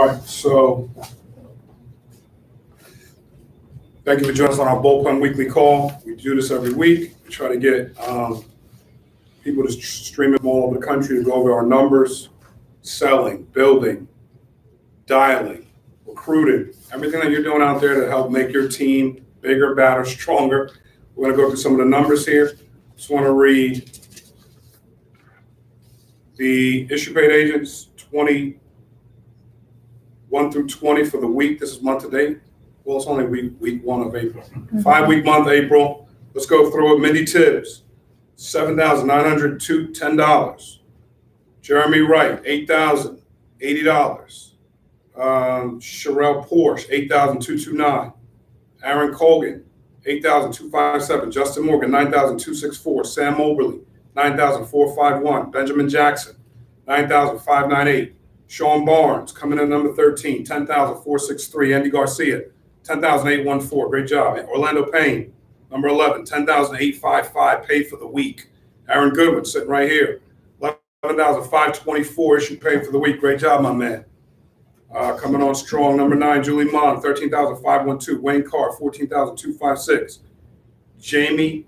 All right, so thank you for joining us on our Bullpen Weekly Call. We do this every week. We try to get people to stream from all over the country to go over our numbers, selling, building, dialing, recruiting, everything that you're doing out there to help make your team bigger, better, stronger. We're going to go through some of the numbers here. Just want to read the issue paid agents 21 through 20 for the week. This is month to date. Well, it's only week 1 of April. 5-week month, April. Let's go through it. Mindy Tibbs, $7,910. Jeremy Wright, $8,080. Sherelle Porsche, $8,229. Aaron Colgan, $8,257. Justin Morgan, $9,264. Sam Moberly, $9,451. Benjamin Jackson, $9,598. Sean Barnes coming in number 13, $10,463. Andy Garcia, $10,814. Great job. Orlando Payne, number 11, $10,855. Paid for the week. Aaron Goodwin sitting right here, $11,524. Issue paid for the week. Great job, my man. Coming on strong, number 9, Julie Mon, $13,512. Wayne Carr, $14,256. Jamie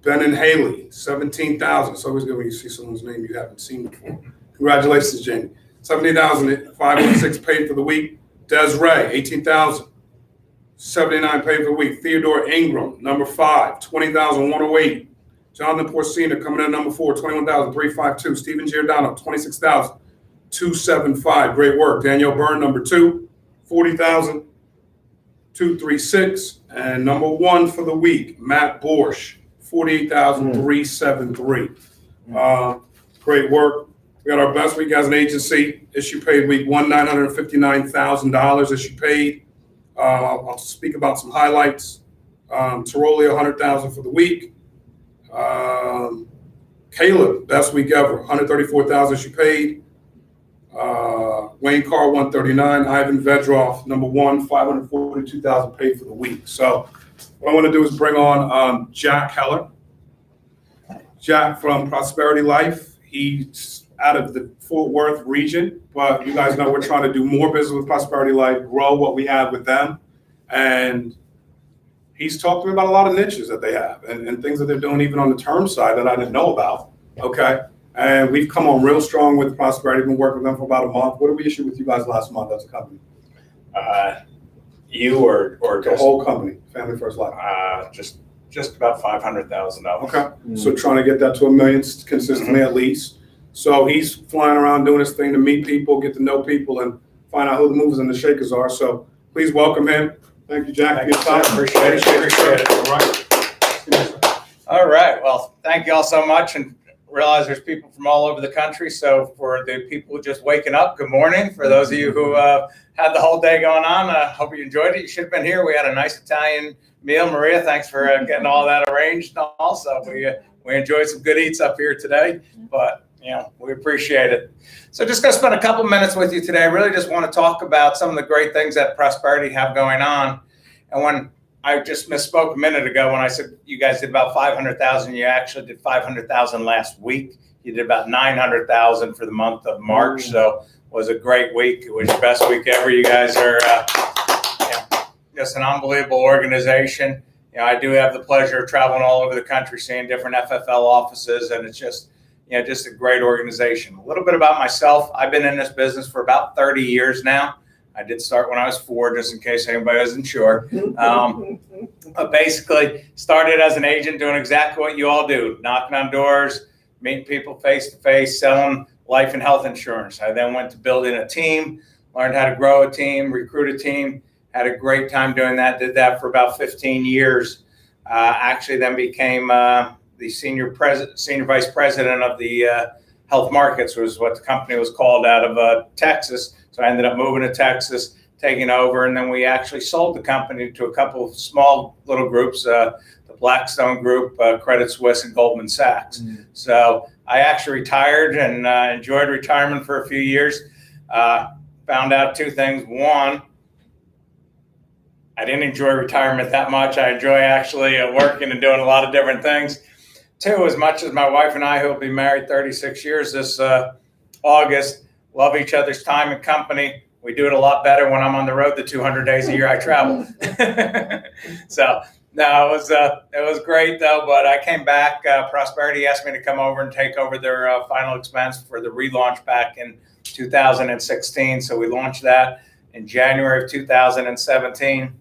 Ben and Haley, $17,000. It's always good when you see someone's name you haven't seen before. Congratulations, Jamie. $17,516 paid for the week. Des Ray, $18,079 paid for the week. Theodore Ingram, number 5, $20,108. Jonathan Porcina coming in number 4, $21,352. Stephen Giordano, $26,275. Great work. Danielle Byrne, number 2, $40,236. And number 1 for the week, Matt Borsch, $48,373. Great work. We got our best week as an agency. Issue paid week 1, $959,000 issue paid. I'll speak about some highlights. Tiroli, $100,000 for the week. Caleb, best week ever, $134,000 issue paid. Wayne Carr, $139,000. Ivan Vedrov, number 1, $542,000 paid for the week. So what I want to do is bring on Jack Heller. Jack from Prosperity Life. He's out of the Fort Worth region, but you guys know we're trying to do more business with Prosperity Life, grow what we have with them. And he's talked to me about a lot of niches that they have and things that they're doing even on the term side that I didn't know about. Okay. And we've come on real strong with Prosperity. Been working with them for about a month. What did we issue with you guys last month as a company? You or the whole company, Family First Life? Just about $500,000. Okay. So trying to get that to $1 million consistently at least. So he's flying around doing his thing to meet people, get to know people, and find out who the movers and the shakers are. So please welcome him. Thank you, Jack. Thank you, sir. Appreciate it. All right. All right. Well, thank you all so much. And realize there's people from all over the country. So for the people just waking up, good morning. For those of you who had the whole day going on, hope you enjoyed it. You should have been here. We had a nice Italian meal. Maria, thanks for getting all that arranged. Also, we enjoyed some good eats up here today. But we appreciate it. So just going to spend a couple minutes with you today. I really just want to talk about some of the great things that Prosperity have going on. And when I just misspoke a minute ago when I said you guys did about $500,000, you actually did $500,000 last week. You did about $900,000 for the month of March. So it was a great week. It was your best week ever. You guys are just an unbelievable organization. I do have the pleasure of traveling all over the country, seeing different FFL offices, and it's just a great organization. A little bit about myself. I've been in this business for about 30 years now. I did start when I was 4, just in case anybody wasn't sure. But basically started as an agent doing exactly what you all do, knocking on doors, meeting people face to face, selling life and health insurance. I then went to building a team, learned how to grow a team, recruit a team, had a great time doing that, did that for about 15 years. Actually then became the senior vice president of the health markets, was what the company was called, out of Texas. So I ended up moving to Texas, taking over, and then we actually sold the company to a couple of small little groups, the Blackstone Group, Credit Suisse, and Goldman Sachs. So I actually retired and enjoyed retirement for a few years. Found out 2 things. 1, I didn't enjoy retirement that much. I enjoy actually working and doing a lot of different things. 2, as much as my wife and I, who will be married 36 years this August, love each other's time and company. We do it a lot better when I'm on the road the 200 days a year I travel. So no, it was great though. But I came back. Prosperity asked me to come over and take over their final expense for the relaunch back in 2016. So we launched that in January of 2017.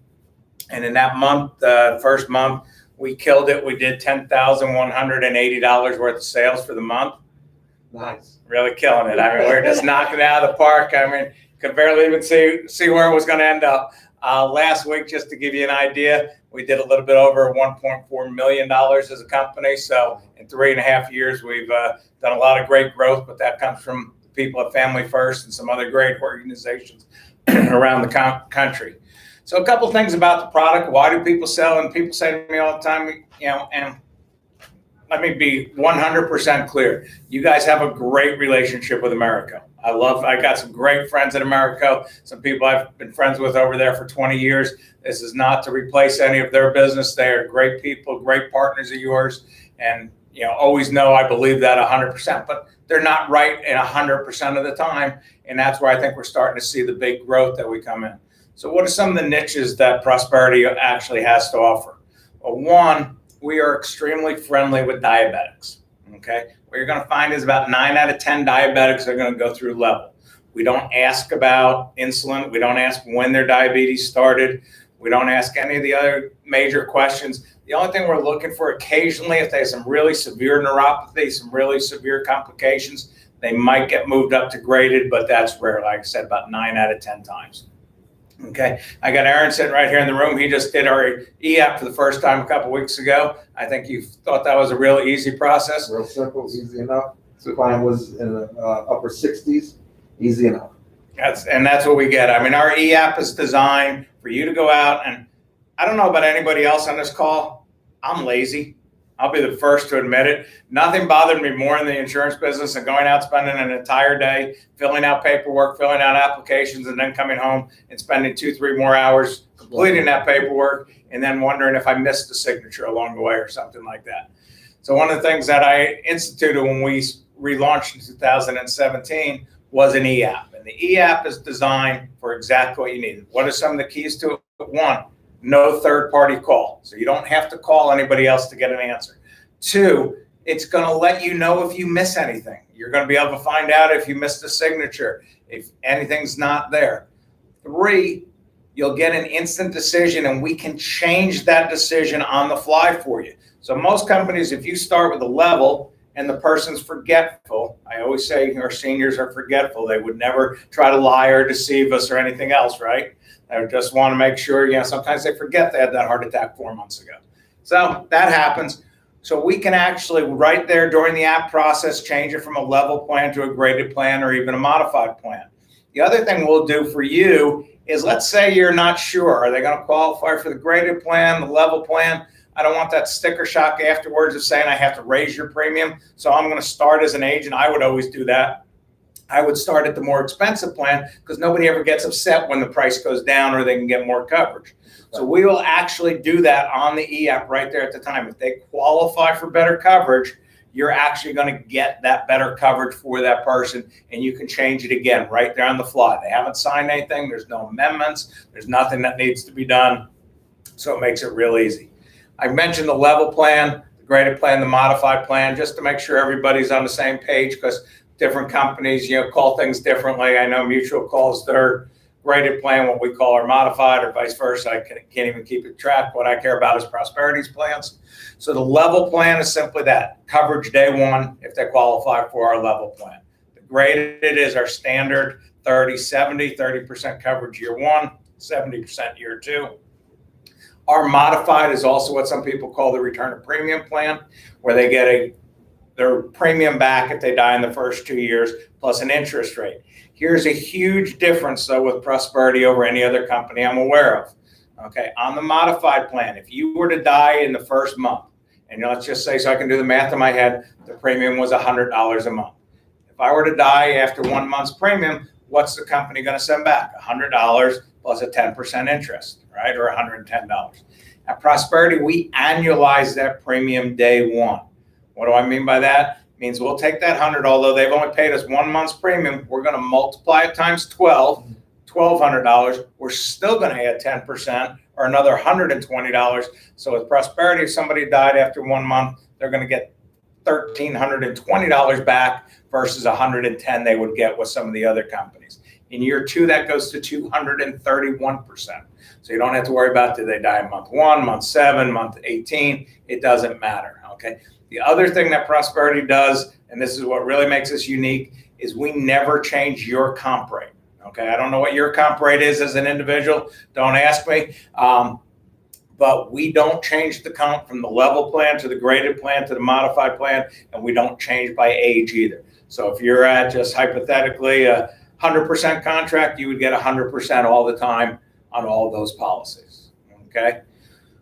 And in that month, first month, we killed it. We did $10,180 worth of sales for the month. Nice. Really killing it. I mean, we're just knocking it out of the park. I mean, could barely even see where it was going to end up. Last week, just to give you an idea, we did a little bit over $1.4 million as a company. So in 3.5 years, we've done a lot of great growth, but that comes from people at Family First and some other great organizations around the country. So a couple things about the product. Why do people sell? And people say to me all the time, and let me be 100% clear. You guys have a great relationship with Americo. I got some great friends at Americo, some people I've been friends with over there for 20 years. This is not to replace any of their business. They are great people, great partners of yours. And, always know I believe that 100%, but they're not right in 100% of the time. And that's where I think we're starting to see the big growth that we come in. So what are some of the niches that Prosperity actually has to offer? Well, one, we are extremely friendly with diabetics, okay? What you're gonna find is about 9 out of 10 diabetics are gonna go through level. We don't ask about insulin. We don't ask when their diabetes started. We don't ask any of the other major questions. The only thing we're looking for occasionally, if they have some really severe neuropathy, some really severe complications, they might get moved up to graded, but that's rare, like I said, about 9 out of 10 times. Okay, I got Aaron sitting right here in the room. He just did our e-app for the first time a couple weeks ago. I think you thought that was a real easy process. Real simple, easy enough. The client was in the upper 60s, easy enough. That's what we get. I mean, our e-app is designed for you to go out, and I don't know about anybody else on this call. I'm lazy. I'll be the first to admit it. Nothing bothered me more in the insurance business than going out, spending an entire day, filling out paperwork, filling out applications, and then coming home and spending 2-3 more hours completing that paperwork, and then wondering if I missed a signature along the way or something like that. So one of the things that I instituted when we relaunched in 2017 was an e-app. And the e-app is designed for exactly what you need. What are some of the keys to it? One, no third-party call. So you don't have to call anybody else to get an answer. Two, it's going to let you know if you miss anything. You're going to be able to find out if you missed a signature, if anything's not there. Three, you'll get an instant decision, and we can change that decision on the fly for you. So most companies, if you start with a level and the person's forgetful, I always say our seniors are forgetful. They would never try to lie or deceive us or anything else, right? I just want to make sure, sometimes they forget they had that heart attack 4 months ago. So that happens. So we can actually right there during the app process, change it from a level plan to a graded plan or even a modified plan. The other thing we'll do for you is, let's say you're not sure. Are they going to qualify for the graded plan, the level plan? I don't want that sticker shock afterwards of saying I have to raise your premium. So I'm going to start as an agent. I would always do that. I would start at the more expensive plan because nobody ever gets upset when the price goes down or they can get more coverage. So we will actually do that on the e-app right there at the time. If they qualify for better coverage, you're actually going to get that better coverage for that person, and you can change it again right there on the fly. They haven't signed anything. There's no amendments. There's nothing that needs to be done. So it makes it real easy. I mentioned the level plan, the graded plan, the modified plan, just to make sure everybody's on the same page, because different companies, call things differently. I know Mutual calls their graded plan what we call our modified, or vice versa. I can't even keep it track. What I care about is Prosperity's plans. So the level plan is simply that, coverage day one if they qualify for our level plan. The graded is our standard 30-70, 30% coverage year one, 70% year two. Our modified is also what some people call the return of premium plan, where they get their premium back if they die in the first 2 years, plus an interest rate. Here's a huge difference, though, with Prosperity over any other company I'm aware of. Okay, on the modified plan, if you were to die in the first month, and let's just say, so I can do the math in my head, the premium was $100 a month. If I were to die after 1 month's premium, what's the company going to send back? $100 plus a 10% interest, right, or $110. At Prosperity, we annualize that premium day one. What do I mean by that? means we'll take that 100, although they've only paid us 1 month's premium, we're going to multiply it times 12, $1,200. We're still going to add 10% or another $120. So with Prosperity, if somebody died after 1 month, they're going to get $1,320 back versus $110 they would get with some of the other companies. In year 2, that goes to 231%. So you don't have to worry about, did they die in month 1, month 7, month 18? It doesn't matter, okay? The other thing that Prosperity does, and this is what really makes us unique, is we never change your comp rate, okay? I don't know what your comp rate is as an individual. Don't ask me. But we don't change the comp from the level plan to the graded plan to the modified plan, and we don't change by age either. So if you're at just hypothetically a 100% contract, you would get 100% all the time on all of those policies, okay?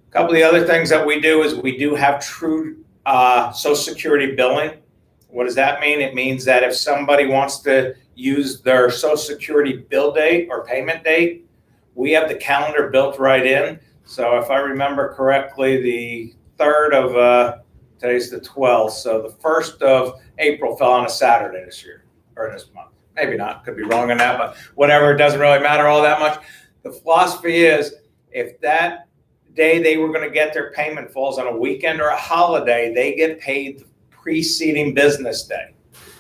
A couple of the other things that we do is we do have true Social Security billing. What does that mean? It means that if somebody wants to use their Social Security bill date or payment date, we have the calendar built right in. So if I remember correctly, the 3rd of, today's the 12th, so the 1st of April fell on a Saturday this year, or this month. Maybe not, could be wrong on that, but whatever, it doesn't really matter all that much. The philosophy is if that day they were going to get their payment falls on a weekend or a holiday, they get paid the preceding business day.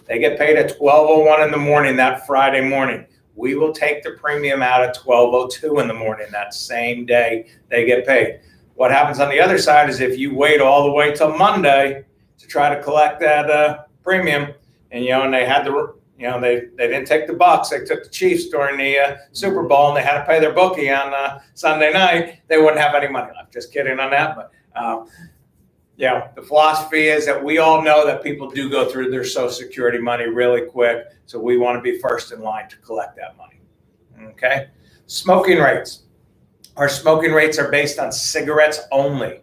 They get paid at 12:01 in the morning that Friday morning. We will take the premium out at 12:02 in the morning that same day they get paid. What happens on the other side is if you wait all the way till Monday to try to collect that premium, and and they had the they didn't take the Bucks, they took the Chiefs during the Super Bowl, and they had to pay their bookie on Sunday night, they wouldn't have any money left. Just kidding on that, but the philosophy is that we all know that people do go through their Social Security money really quick, so we want to be first in line to collect that money. Okay? Smoking rates. Our smoking rates are based on cigarettes only.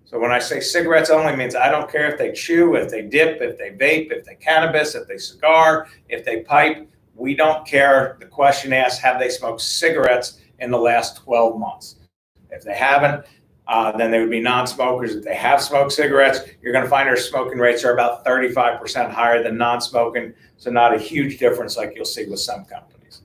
So when I say cigarettes only, means I don't care if they chew, if they dip, if they vape, if they cannabis, if they cigar, if they pipe. We don't care. The question asks, have they smoked cigarettes in the last 12 months? If they haven't, then they would be non-smokers. If they have smoked cigarettes, you're going to find their smoking rates are about 35% higher than non-smoking, so not a huge difference like you'll see with some companies.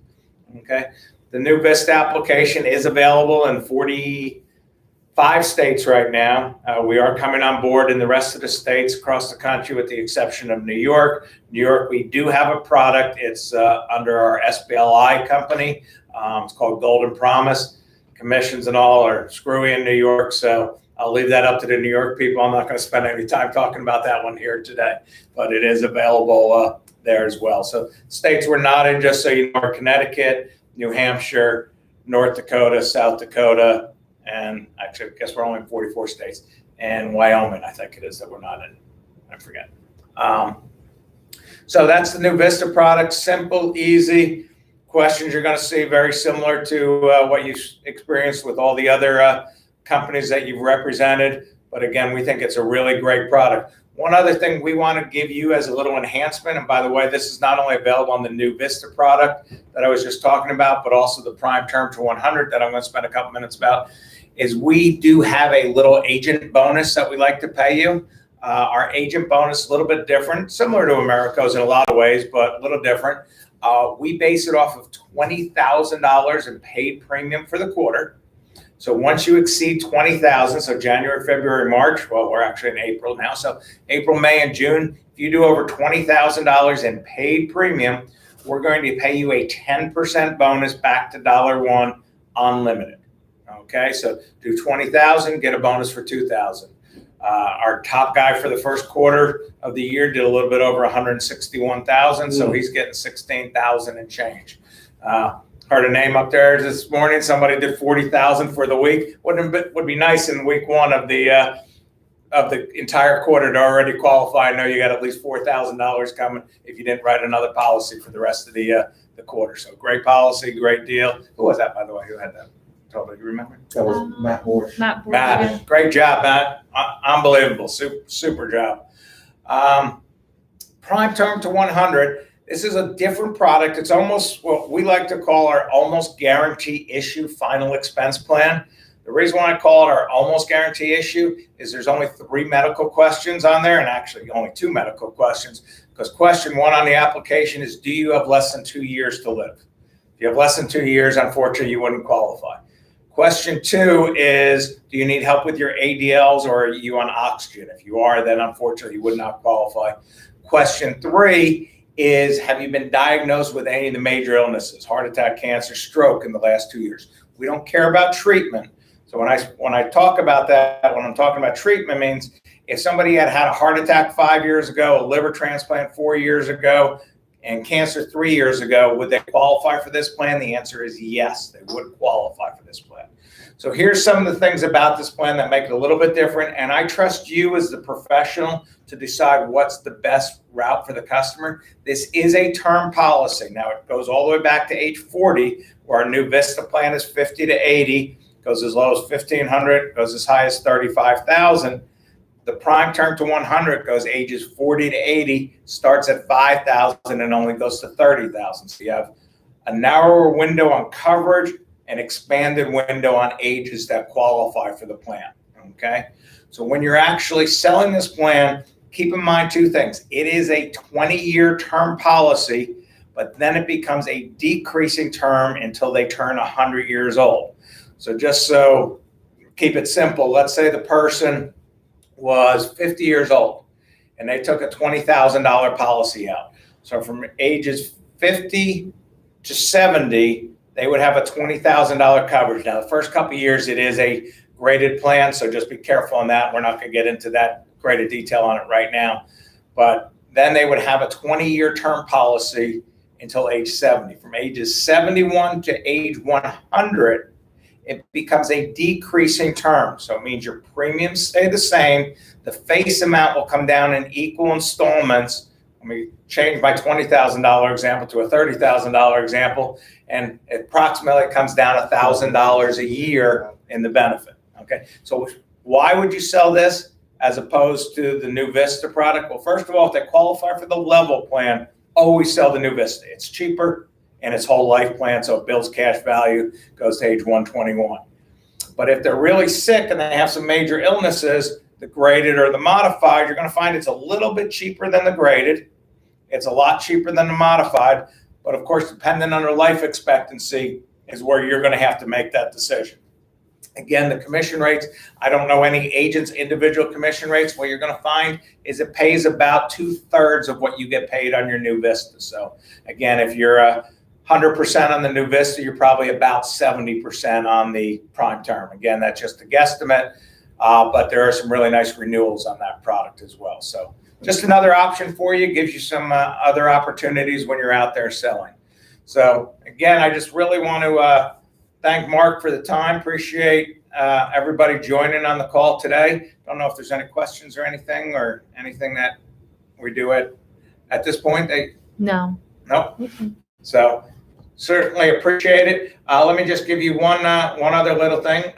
Okay, the new Vista application is available in 45 states right now. We are coming on board in the rest of the states across the country with the exception of New York. New York, we do have a product. It's under our SBLI company. It's called Golden Promise. Commissions and all are screwy in New York, so I'll leave that up to the New York people. I'm not going to spend any time talking about that one here today, but it is available there as well. So states we're not in, just so you know, are Connecticut, New Hampshire, North Dakota, South Dakota, and actually I guess we're only in 44 states, and Wyoming I think it is that we're not in. I forget. So that's the new Vista product. Simple, easy. Questions you're going to see very similar to what you've experienced with all the other companies that you've represented. But again, we think it's a really great product. One other thing we want to give you as a little enhancement, and by the way, this is not only available on the new Vista product that I was just talking about, but also the Prime Term to 100 that I'm going to spend a couple minutes about, is we do have a little agent bonus that we like to pay you. Our agent bonus is a little bit different, similar to Americo's in a lot of ways, but a little different. We base it off of $20,000 in paid premium for the quarter. So once you exceed 20,000, so January, February, March, well, we're actually in April now. So April, May, and June, if you do over $20,000 in paid premium, we're going to pay you a 10% bonus back to $1 unlimited. Okay, so do 20,000, get a bonus for 2,000. Our top guy for the first quarter of the year did a little bit over 161,000, so he's getting 16,000 and change. Heard a name up there this morning. Somebody did 40,000 for the week. Would be nice in week one of the entire quarter to already qualify. I know you got at least $4,000 coming if you didn't write another policy for the rest of the quarter. So great policy, great deal. Who was that, by the way? Who had that? Totally remember. That was Matt Moore. Matt, Matt, great job, Matt. Unbelievable, super job. Prime Term to 100. This is a different product. It's almost what we like to call our almost guarantee issue final expense plan. The The reason why I call it our almost guarantee issue is there's only 3 medical questions on there, and actually only 2 medical questions, because question 1 on the application is, do you have less than 2 years to live? If you have less than 2 years, unfortunately, you wouldn't qualify. Question 2 is, do you need help with your ADLs or are you on oxygen? If you are, then unfortunately you would not qualify. Question 3 is, have you been diagnosed with any of the major illnesses, heart attack, cancer, stroke in the last 2 years? We don't care about treatment. So when I talk about that, when I'm talking about treatment, means if somebody had a heart attack 5 years ago, a liver transplant 4 years ago, and cancer 3 years ago, would they qualify for this plan? The answer is yes, they would qualify for this plan. So here's some of the things about this plan that make it a little bit different, and I trust you as the professional to decide what's the best route for the customer. This is a term policy. Now, it goes all the way back to age 40, where our new Vista plan is 50 to 80, goes as low as $1,500, goes as high as $35,000. The prime term to 100 goes ages 40 to 80, starts at 5,000 and only goes to 30,000. So you have a narrower window on coverage, an expanded window on ages that qualify for the plan, okay? So when you're actually selling this plan, keep in mind 2 things. It is a 20-year term policy, but then it becomes a decreasing term until they turn 100 years old. So just so keep it simple, let's say the person was 50 years old and they took a $20,000 policy out. So from ages 50 to 70, they would have a $20,000 coverage. Now, the first couple of years, it is a graded plan, so just be careful on that. We're not going to get into that graded detail on it right now. But then they would have a 20-year term policy until age 70. From ages 71 to age 100, it becomes a decreasing term. So it means your premiums stay the same. The face amount will come down in equal installments. Let me change my $20,000 example to a $30,000 example, and it approximately comes down $1,000 a year in the benefit. Okay, so why would you sell this as opposed to the new Vista product? Well, first of all, if they qualify for the level plan, always sell the new Vista. It's cheaper and it's whole life plan, so it builds cash value, goes to age 121. But if they're really sick and they have some major illnesses, the graded or the modified, you're going to find it's a little bit cheaper than the graded. It's a lot cheaper than the modified, but of course, depending on their life expectancy is where you're going to have to make that decision. Again, the commission rates, I don't know any agent's individual commission rates. What you're going to find is it pays about 2/3 of what you get paid on your new Vista. So again, if you're 100% on the new Vista, you're probably about 70% on the prime term. Again, that's just a guesstimate, but there are some really nice renewals on that product as well. So just another option for you, gives you some other opportunities when you're out there selling. So again, I just really want to thank Mark for the time. Appreciate everybody joining on the call today. Don't know if there's any questions or anything that we do at this point. No. Nope. So certainly appreciate it. Let me just give you one other little thing.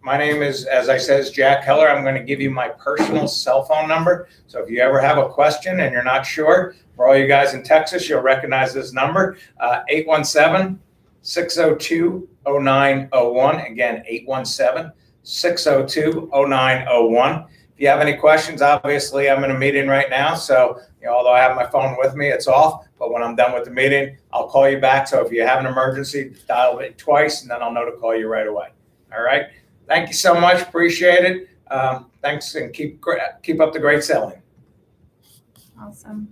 My name is, as I said, is Jack Heller. I'm going to give you my personal cell phone number. So if you ever have a question and you're not sure, for all you guys in Texas, you'll recognize this number, 817-602-0901. Again, 817-602-0901. If you have any questions, obviously I'm in a meeting right now. So, although I have my phone with me, it's off. But when I'm done with the meeting, I'll call you back. So if you have an emergency, dial it twice, and then I'll know to call you right away. All right. Thank you so much. Appreciate it. Thanks, and keep up the great selling. Awesome.